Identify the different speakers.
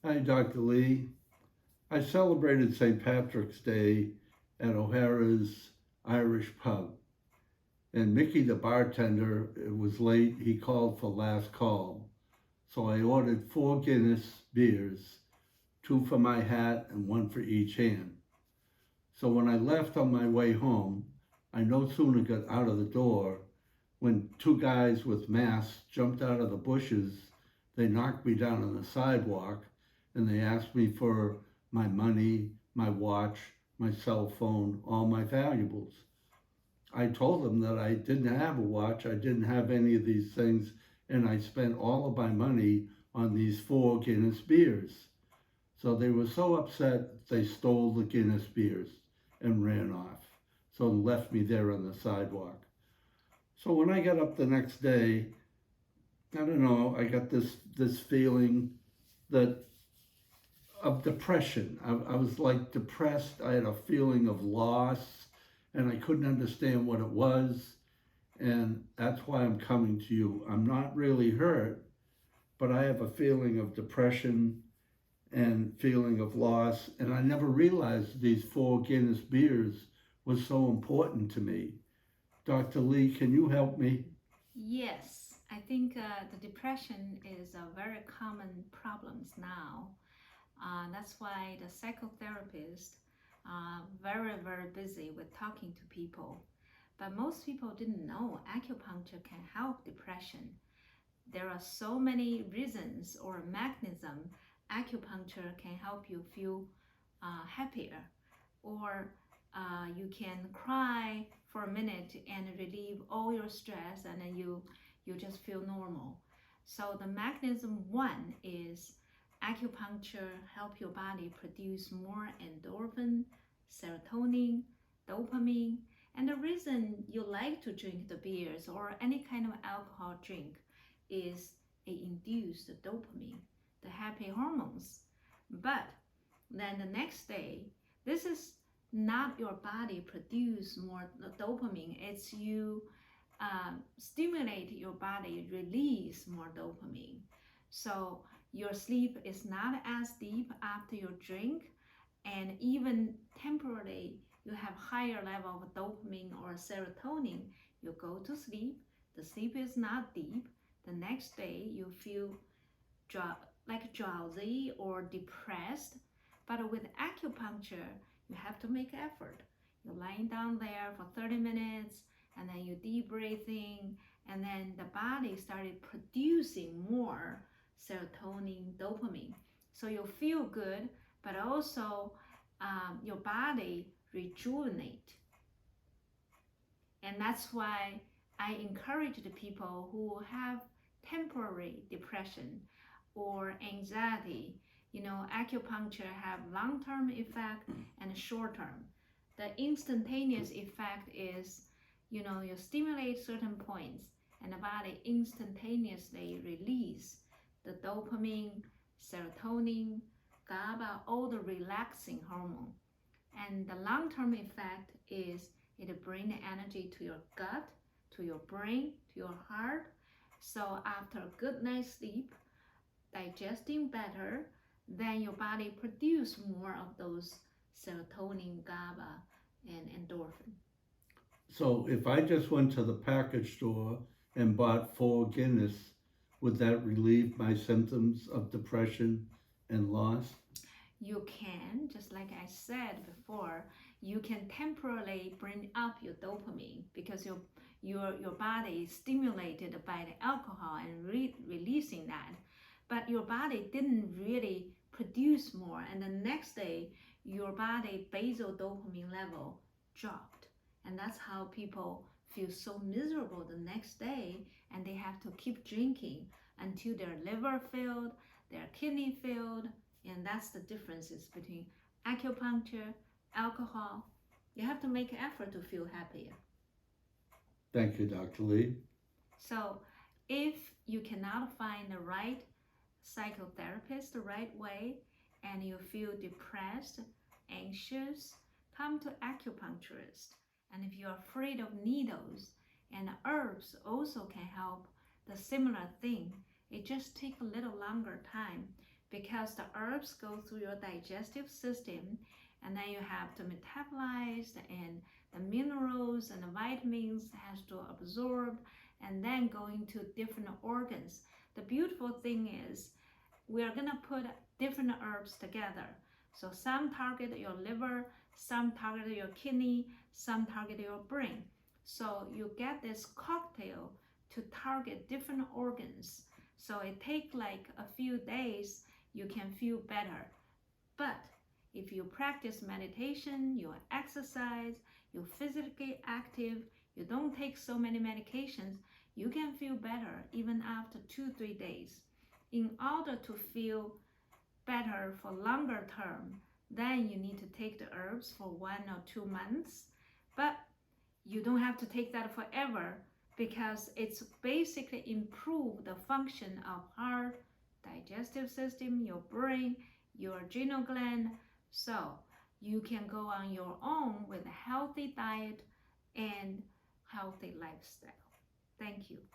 Speaker 1: Hi, Dr. Lee. I celebrated St. Patrick's Day at O'Hara's Irish Pub, and Mickey, the bartender, was late. He called for last call. So I ordered 4 Guinness beers, two for my hat and one for each hand. So when I left on my way home, I no sooner got out of the door when two guys with masks jumped out of the bushes. They knocked me down on the sidewalk and they asked me for my money, my watch, my cell phone, all my valuables. I told them that I didn't have a watch, I didn't have any of these things, and I spent all of my money on these 4 Guinness beers. So they were so upset they stole the Guinness beers and ran off. So left me there on the sidewalk. So when I got up the next day, I don't know, I got this feeling that of depression. I was like depressed. I had a feeling of loss and I couldn't understand what it was. And that's why I'm coming to you. I'm not really hurt, but I have a feeling of depression and feeling of loss. And I never realized these 4 Guinness beers was so important to me. Dr. Lee, can you help me?
Speaker 2: Yes, I think the depression is a very common problem now. That's why the psychotherapists are very busy with talking to people. But most people didn't know acupuncture can help depression. There are so many reasons or mechanism acupuncture can help you feel happier, or you can cry for a minute and relieve all your stress, and then you just feel normal. So the mechanism one is acupuncture help your body produce more endorphin, serotonin, dopamine. And the reason you like to drink the beers or any kind of alcohol drink is it induces the dopamine, the happy hormones. But then the next day, this is not your body produce more dopamine. It's you stimulate your body release more dopamine. So your sleep is not as deep after your drink, and even temporarily you have higher level of dopamine or serotonin. You go to sleep, the sleep is not deep. The next day you feel like drowsy or depressed. But with acupuncture, you have to make effort. You're lying down there for 30 minutes and then you deep breathing, and then the body started producing more serotonin, dopamine. So you feel good, but also your body rejuvenate. And that's why I encourage the people who have temporary depression or anxiety. Acupuncture have long-term effect and short-term. The instantaneous effect is, you stimulate certain points and the body instantaneously release the dopamine, serotonin, GABA, all the relaxing hormone. And the long-term effect is it bring the energy to your gut, to your brain, to your heart. So after a good night's sleep, digesting better, then your body produce more of those serotonin, GABA, and endorphin.
Speaker 1: So if I just went to the package store and bought 4 Guinness, would that relieve my symptoms of depression and loss?
Speaker 2: You can, just like I said before, you can temporarily bring up your dopamine because your body is stimulated by the alcohol and releasing that. But your body didn't really produce more, and the next day your body basal dopamine level dropped. And that's how people feel so miserable the next day, and they have to keep drinking until their liver failed, their kidney failed. And that's the differences between acupuncture, alcohol. You have to make an effort to feel happier.
Speaker 1: Thank you, Dr. Lee.
Speaker 2: So if you cannot find the right psychotherapist the right way and you feel depressed, anxious, come to acupuncturist. And if you're afraid of needles, and herbs also can help the similar thing. It just takes a little longer time because the herbs go through your digestive system, and then you have to metabolize, and the minerals and the vitamins has to absorb and then go into different organs. The beautiful thing is we are gonna put different herbs together. So some target your liver, some target your kidney, some target your brain. So you get this cocktail to target different organs. So it takes like a few days, you can feel better. But if you practice meditation, you exercise, you're physically active, you don't take so many medications, you can feel better even after 2-3 days. In order to feel better for longer term, then you need to take the herbs for 1 or 2 months. But you don't have to take that forever, because it's basically improve the function of heart, digestive system, your brain, your adrenal gland. So you can go on your own with a healthy diet and healthy lifestyle. Thank you.